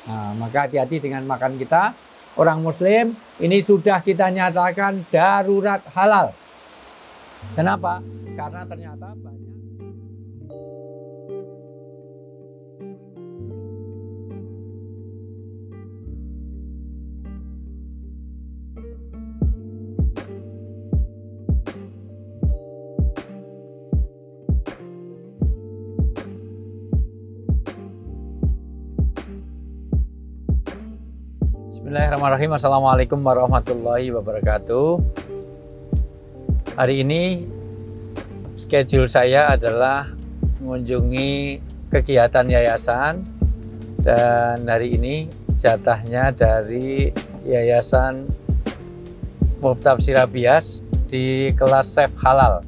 Nah, maka hati-hati dengan makan kita. Orang Muslim ini sudah kita nyatakan darurat halal. Kenapa? Karena ternyata banyak. Bismillahirrahmanirrahim. Assalamualaikum warahmatullahi wabarakatuh. Hari ini schedule saya adalah mengunjungi kegiatan yayasan, dan hari ini jatahnya dari Yayasan Muftaf Sirabias di kelas chef halal.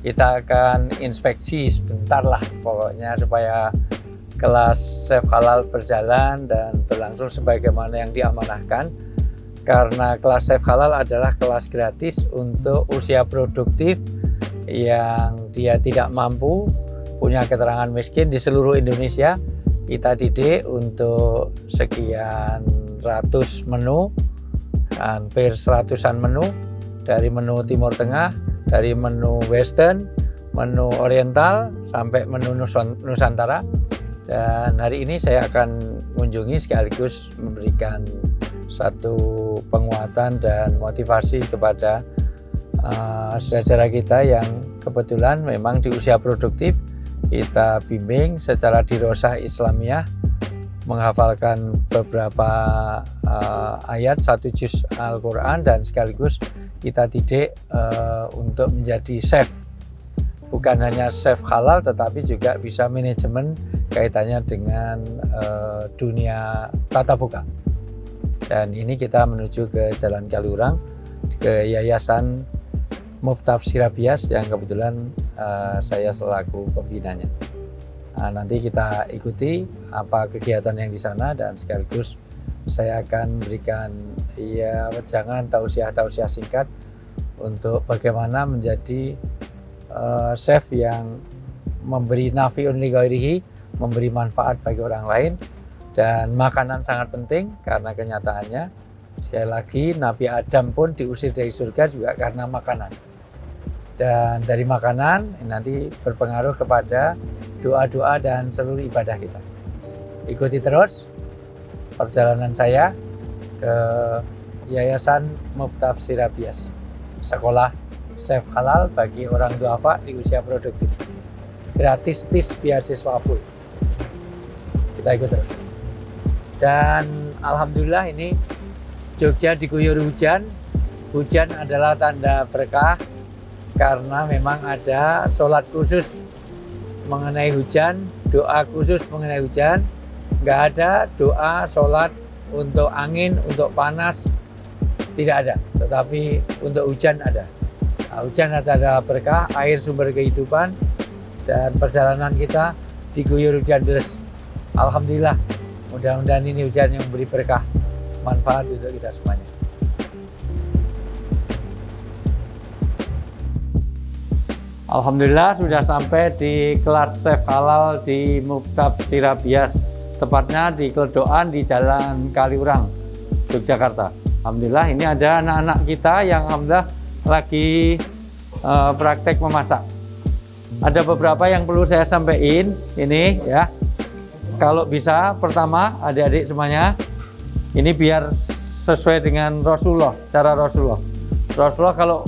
Kita akan inspeksi sebentar lah pokoknya supaya kelas chef halal berjalan dan berlangsung sebagaimana yang diamanahkan, karena kelas chef halal adalah kelas gratis untuk usia produktif yang dia tidak mampu, punya keterangan miskin di seluruh Indonesia. Kita didik untuk sekian ratus menu, hampir seratusan menu, dari menu Timur Tengah, dari menu Western, menu Oriental, sampai menu Nusantara. Dan hari ini saya akan mengunjungi sekaligus memberikan satu penguatan dan motivasi kepada saudara kita yang kebetulan memang di usia produktif. Kita bimbing secara dirosah Islamiyah, menghafalkan beberapa ayat, satu juz Al-Quran, dan sekaligus kita didik untuk menjadi chef. Bukan hanya chef halal, tetapi juga bisa manajemen kaitannya dengan dunia tata buka. Dan ini kita menuju ke Jalan Kaliurang, ke Yayasan Muftaf Sirabias yang kebetulan saya selaku pembinanya. Nah, nanti kita ikuti apa kegiatan yang di sana, dan sekaligus saya akan memberikan wejangan tausiah-tausiah singkat untuk bagaimana menjadi chef yang memberi nafi'un li ghairihi, memberi manfaat bagi orang lain. Dan makanan sangat penting, karena kenyataannya sekali lagi Nabi Adam pun diusir dari surga juga karena makanan. Dan dari makanan nanti berpengaruh kepada doa-doa dan seluruh ibadah kita. Ikuti terus perjalanan saya ke Yayasan Muftaf Sirabias, sekolah chef halal bagi orang duafa di usia produktif. Gratis, tis, beasiswa full. Kita ikut terus. Dan alhamdulillah ini Jogja diguyur hujan. Hujan adalah tanda berkah, karena memang ada sholat khusus mengenai hujan, doa khusus mengenai hujan. Nggak ada doa sholat untuk angin, untuk panas, tidak ada. Tetapi untuk hujan ada. Nah, hujan adalah berkah, air sumber kehidupan, dan perjalanan kita diguyur hujan deras. Alhamdulillah, mudah-mudahan ini hujan yang memberi berkah, manfaat untuk kita semuanya. Alhamdulillah sudah sampai di kelas chef halal di Muftaf Sirabias, tepatnya di Kledokan di Jalan Kaliurang, Yogyakarta. Alhamdulillah ini ada anak-anak kita yang alhamdulillah lagi praktek memasak. Ada beberapa yang perlu saya sampaikan ini ya. Kalau bisa, pertama adik-adik semuanya, ini biar sesuai dengan Rasulullah, cara Rasulullah. Rasulullah kalau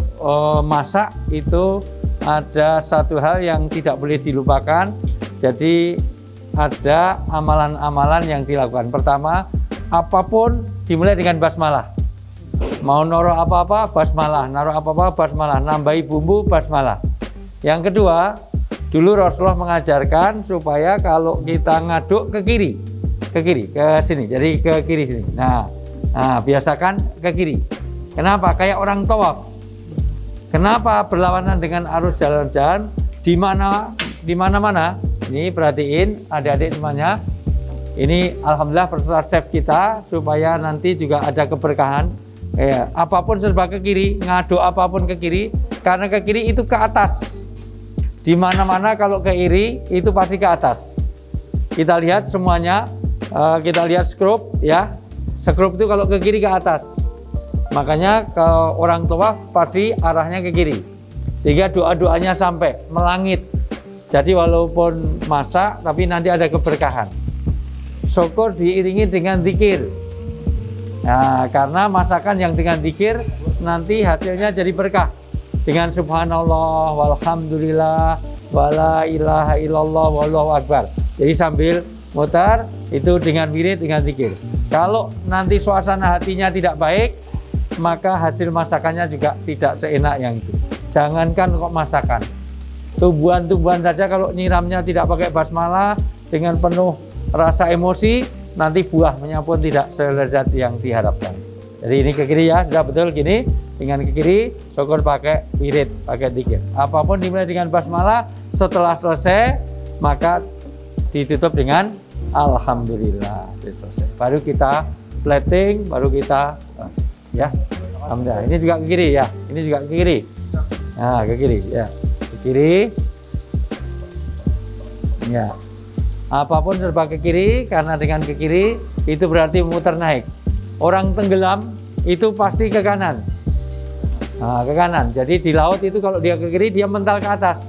masak itu ada satu hal yang tidak boleh dilupakan. Jadi ada amalan-amalan yang dilakukan. Pertama, apapun dimulai dengan basmalah. Mau naruh apa-apa, basmalah. Naruh apa-apa, basmalah. Nambahi bumbu, basmalah. Yang kedua, dulu Rasulullah mengajarkan supaya kalau kita ngaduk ke kiri, ke sini, jadi ke kiri sini. Nah, biasakan ke kiri. Kenapa? Kayak orang tawaf. Kenapa berlawanan dengan arus jalan-jalan? Di mana-mana. Ini perhatiin adik-adik semuanya. Ini alhamdulillah peserta chef kita supaya nanti juga ada keberkahan. Apapun serba ke kiri, ngaduk apapun ke kiri, karena ke kiri itu ke atas. Di mana-mana kalau ke kiri itu pasti ke atas. Kita lihat semuanya kita lihat skrup ya. Skrup itu kalau ke kiri ke atas. Makanya ke orang tawaf pasti arahnya ke kiri. Sehingga doa-doanya sampai melangit. Jadi walaupun masak tapi nanti ada keberkahan. Syukur diiringi dengan zikir. Nah, karena masakan yang dengan zikir nanti hasilnya jadi berkah. Dengan subhanallah, walhamdulillah, wala ilaha illallah, wallahu akbar. Jadi sambil mutar itu dengan wirid, dengan zikir. Kalau nanti suasana hatinya tidak baik, maka hasil masakannya juga tidak seenak yang itu. Jangankan kok masakan, tumbuhan-tumbuhan saja kalau nyiramnya tidak pakai basmalah dengan penuh rasa emosi, nanti buahnya pun tidak selezat yang diharapkan. Jadi ini ke kiri ya, sudah betul gini. Dengan ke kiri, syukur pakai wirid, pakai zikir. Apapun dimulai dengan basmalah, setelah selesai maka ditutup dengan alhamdulillah. Selesai. Baru kita plating, baru kita ya. Alhamdulillah. Ini juga ke kiri ya. Ini juga ke kiri. Nah, ke kiri ya. Ke kiri. Ya. Apapun serba ke kiri, karena dengan ke kiri itu berarti memutar naik. Orang tenggelam itu pasti ke kanan. Nah, ke kanan. Jadi di laut itu kalau dia ke kiri dia mental ke atas.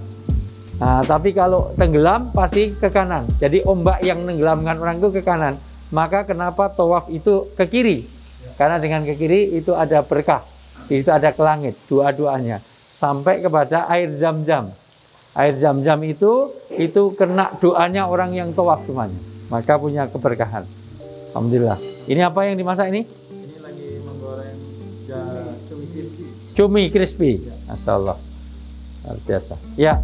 Nah, tapi kalau tenggelam pasti ke kanan. Jadi ombak yang menenggelamkan orang itu ke kanan. Maka kenapa tawaf itu ke kiri? Karena dengan ke kiri itu ada berkah. Itu ada ke langit doa-doanya sampai kepada air zam-zam. Air zam-zam itu kena doanya orang yang tawaf semuanya. Maka punya keberkahan. Alhamdulillah. Ini apa yang dimasak ini? Ini lagi menggoreng cumi crispy. Cumi crispy. Masya Allah. Luar biasa. Ya.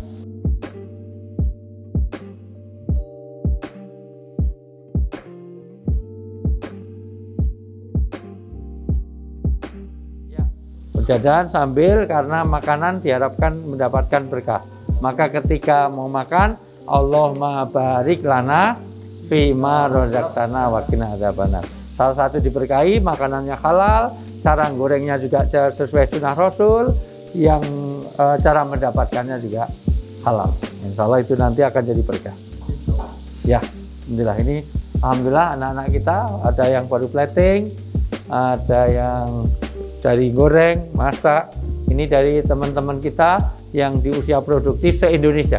Berjajan sambil, karena makanan diharapkan mendapatkan berkah. Maka ketika mau makan, Allahumma barik lana fima razaqtana wa qina adzabannar. Salah satu diberkahi, makanannya halal, cara gorengnya juga sesuai sunnah Rasul, yang cara mendapatkannya juga halal. Insya Allah itu nanti akan jadi berkah. Ya, alhamdulillah. Ini alhamdulillah anak-anak kita ada yang baru plating, ada yang dari goreng, masak. Ini dari teman-teman kita yang di usia produktif se-Indonesia.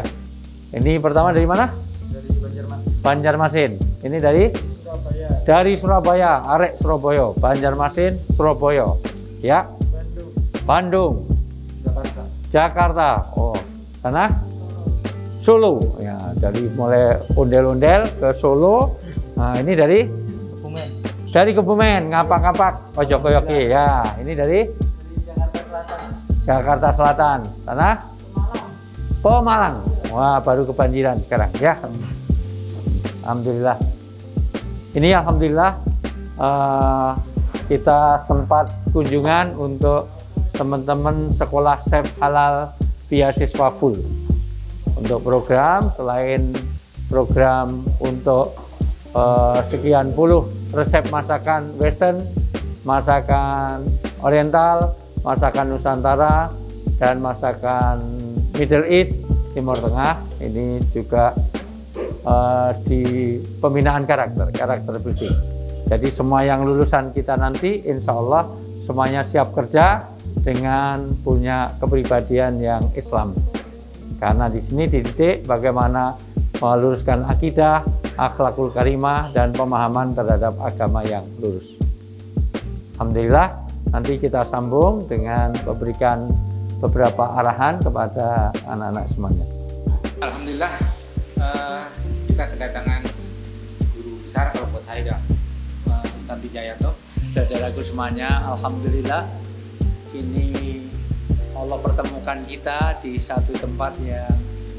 Ini pertama dari mana? Dari Banjarmasin. Banjarmasin. Ini dari? Surabaya. Dari Surabaya, arek Surabaya. Banjarmasin, Surabaya. Ya. Bandung. Bandung. Jakarta. Jakarta. Oh, sana? Solo. Ya, dari mulai ondel-ondel ke Solo. Nah, ini dari? Kebumen. Dari Kebumen, ngapak-ngapak, ojo-ojoki. Ya, ini dari? Jakarta Selatan. Jakarta Selatan. Sana? Pemalang. Wah, baru kebanjiran sekarang ya. Alhamdulillah. Ini alhamdulillah kita sempat kunjungan untuk teman-teman sekolah chef halal beasiswa full. Untuk program, selain program untuk sekian puluh resep masakan Western, masakan Oriental, masakan Nusantara, dan masakan Middle East, Timur Tengah, ini juga di pembinaan karakter building. Jadi semua yang lulusan kita nanti insya Allah semuanya siap kerja dengan punya kepribadian yang Islam. Karena di sini dididik bagaimana meluruskan akidah, akhlakul karimah, dan pemahaman terhadap agama yang lurus. Alhamdulillah, nanti kita sambung dengan memberikan beberapa arahan kepada anak-anak semuanya. Alhamdulillah, kita kedatangan guru besar kalau buat saya Ustadz Wijayanto. Saudaraku semuanya, alhamdulillah ini Allah pertemukan kita di satu tempat yang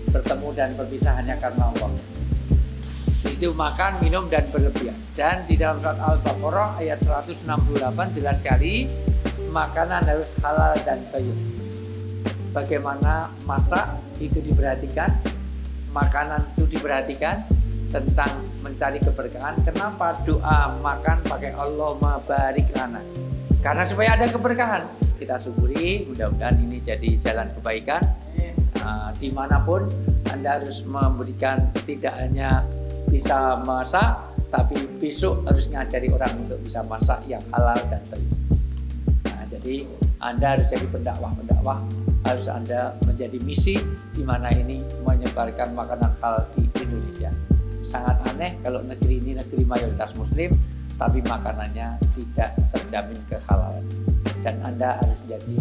bertemu dan berpisah hanya karena Allah. Itu makan, minum, dan berlebihan. Dan di dalam surat Al-Baqarah ayat 168 jelas sekali makanan harus halal dan thayyib. Bagaimana masak itu diperhatikan, makanan itu diperhatikan, tentang mencari keberkahan. Kenapa doa makan pakai Allahumma barik lana? Karena supaya ada keberkahan. Kita syukuri, mudah-mudahan ini jadi jalan kebaikan. Dimanapun Anda harus memberikan, tidak hanya bisa masak, tapi besok harus ngajari orang untuk bisa masak yang halal dan terima. Nah, jadi Anda harus jadi pendakwah, harus Anda menjadi misi di mana ini menyebarkan makanan halal di Indonesia. Sangat aneh kalau negeri ini negeri mayoritas Muslim, tapi makanannya tidak terjamin kehalalan. Dan Anda harus jadi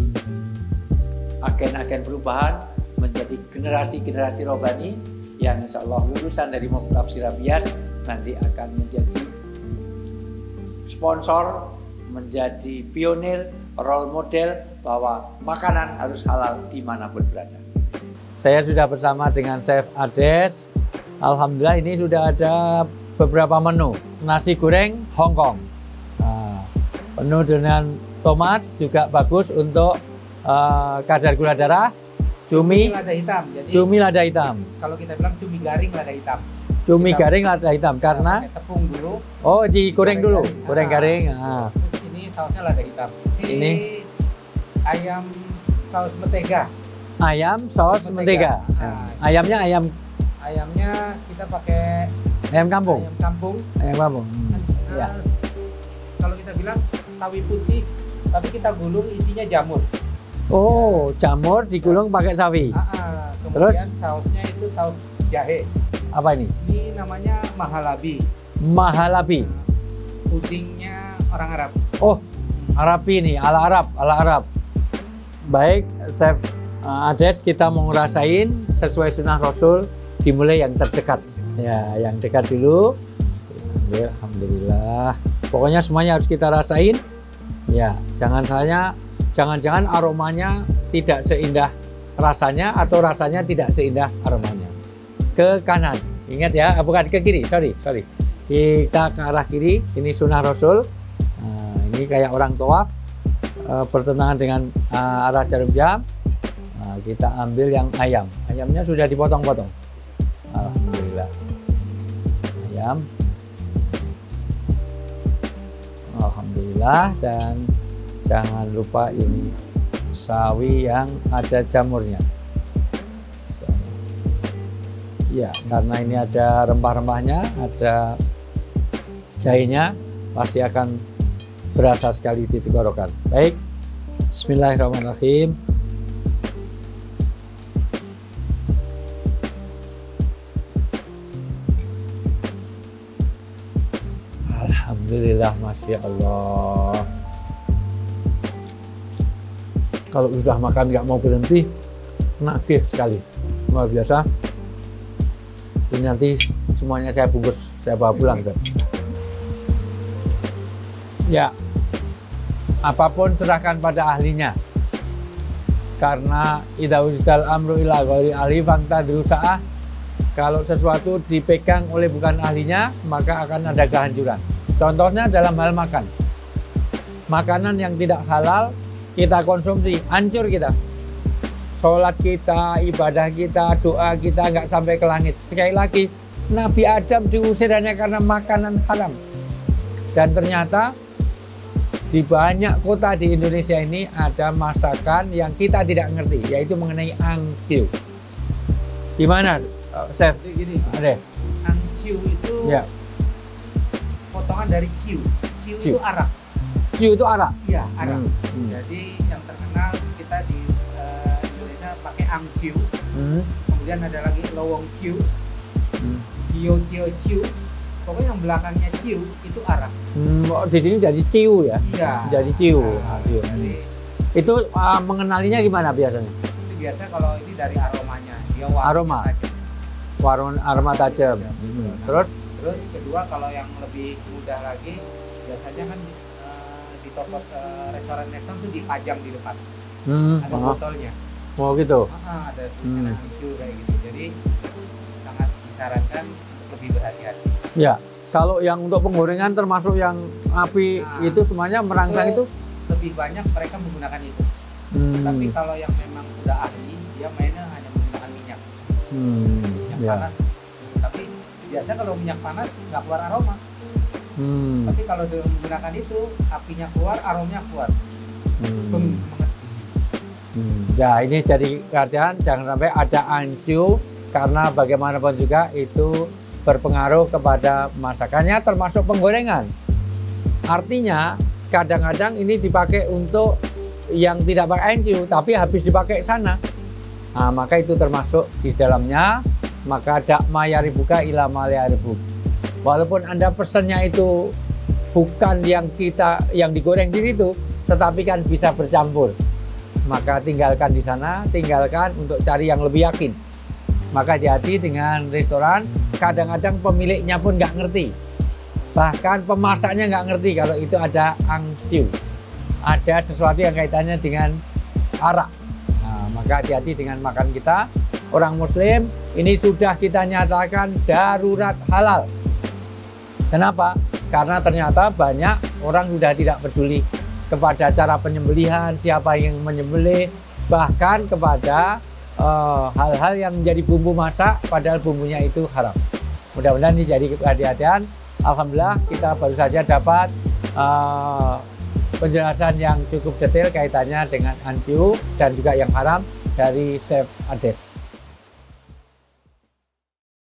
agen-agen perubahan, menjadi generasi-generasi rohani yang insya Allah lulusan dari Muftafsir Bias nanti akan menjadi sponsor, menjadi pionir, role model bahwa makanan harus halal dimanapun berada. Saya sudah bersama dengan Chef Ades. Alhamdulillah ini sudah ada beberapa menu. Nasi goreng Hongkong, penuh dengan tomat, juga bagus untuk kadar gula darah. Cumi lada hitam. Jadi cumi lada hitam. kalau kita bilang cumi garing lada hitam. Cumi garing lada hitam karena pakai tepung dulu. oh digoreng dulu, goreng garing. Terus ini sausnya lada hitam. Ini ayam saus mentega. Ayam saus mentega. Ayamnya kita pakai ayam kampung. ayam kampung. Ayam kampung. Ya. Kalau kita bilang sawi putih, tapi kita gulung isinya jamur. Oh, jamur digulung pakai sawi. Kemudian Terus? sausnya itu saus jahe. Apa ini? Ini namanya mahalabi. Mahalabi. Pudingnya orang Arab. Oh, Arabi nih, ala Arab. Baik, Chef Ades, kita mau ngerasain sesuai sunnah Rasul, dimulai yang terdekat. Ya, yang dekat dulu. Alhamdulillah. Pokoknya semuanya harus kita rasain. Ya, jangan-jangan aromanya tidak seindah rasanya atau rasanya tidak seindah aromanya. Ke kanan, ingat ya, bukan ke kiri, sorry. Kita ke arah kiri, ini sunnah Rasul. Nah, ini kayak orang tawaf, bertentangan dengan arah jarum jam. Nah, kita ambil yang ayam. Ayamnya sudah dipotong-potong. Alhamdulillah. Ayam. Alhamdulillah, dan jangan lupa ini sawi yang ada jamurnya. Ya, karena ini ada rempah-rempahnya, ada jahenya, pasti akan berasa sekali di tenggorokan. Baik, bismillahirrahmanirrahim. Alhamdulillah, Masya Allah. Kalau sudah makan nggak mau berhenti, nagih sekali, luar biasa. Ini nanti semuanya saya bungkus, saya bawa pulang. Ya, apapun serahkan pada ahlinya. Karena idza uzdal amru ila ghairi ahli fantadru sa'ah. Kalau sesuatu dipegang oleh bukan ahlinya, maka akan ada kehancuran. Contohnya dalam hal makan. Makanan yang tidak halal kita konsumsi, hancur kita. Sholat kita, ibadah kita, doa kita nggak sampai ke langit. Sekali lagi, Nabi Adam diusir hanya karena makanan haram. Dan ternyata di banyak kota di Indonesia ini ada masakan yang kita tidak ngerti, yaitu mengenai angkil. Gimana, Chef? Jadi gini, Ada? angciu itu Ya. potongan dari ciu. Ciu Ciu. itu arak. Ciu itu arak. Iya, arak. Hmm. Jadi yang terkenal kita di Indonesia pakai angciu. Kemudian ada lagi lowong ciu, kio ciu. Pokoknya yang belakangnya ciu itu arak. Di sini jadi ciu ya? Iya. Jadi ciu. Nah, Ciu. jadi Itu mengenalinya gimana biasanya? itu biasa kalau ini dari aromanya. Dia wangi Aroma. tajam. Warung aroma tajam. Terus? Terus kedua kalau yang lebih mudah lagi biasanya kan di toko restoran tuh dipajang di depan. Ada botolnya. Mau gitu? Ada tulisan angciu kayak gitu. Jadi sangat disarankan untuk lebih berhati-hati. Ya. Kalau yang untuk penggorengan termasuk yang api itu semuanya merangsang itu? Lebih banyak mereka menggunakan itu. Tapi kalau yang memang sudah ahli, dia mainnya hanya menggunakan minyak. Minyak panas. Tapi biasa kalau minyak panas nggak keluar aroma. Tapi kalau dia menggunakan itu, apinya keluar, aromanya keluar. Semangat. Ya, ini jadi perhatian, jangan sampai ada angciu, karena bagaimanapun juga itu berpengaruh kepada masakannya, termasuk penggorengan. Artinya kadang-kadang ini dipakai untuk yang tidak pakai NQ tapi habis dipakai sana. Nah, maka itu termasuk di dalamnya. Maka dakma yaribuka ila ma yaribuk. Walaupun Anda pesennya itu bukan yang digoreng di situ, tetapi kan bisa bercampur. Maka tinggalkan di sana, tinggalkan untuk cari yang lebih yakin. Maka hati-hati dengan restoran, kadang-kadang pemiliknya pun nggak ngerti. Bahkan pemasaknya nggak ngerti kalau itu ada angciu. Ada sesuatu yang kaitannya dengan arak. Nah, maka hati-hati dengan makan kita. Orang Muslim ini sudah kita nyatakan darurat halal. Kenapa? Karena ternyata banyak orang sudah tidak peduli kepada cara penyembelihan, siapa yang menyembelih, bahkan kepada hal-hal yang menjadi bumbu masak, padahal bumbunya itu haram. Mudah-mudahan ini jadi kehati-hatian. Alhamdulillah kita baru saja dapat penjelasan yang cukup detail kaitannya dengan angciu dan juga yang haram dari Chef Ades.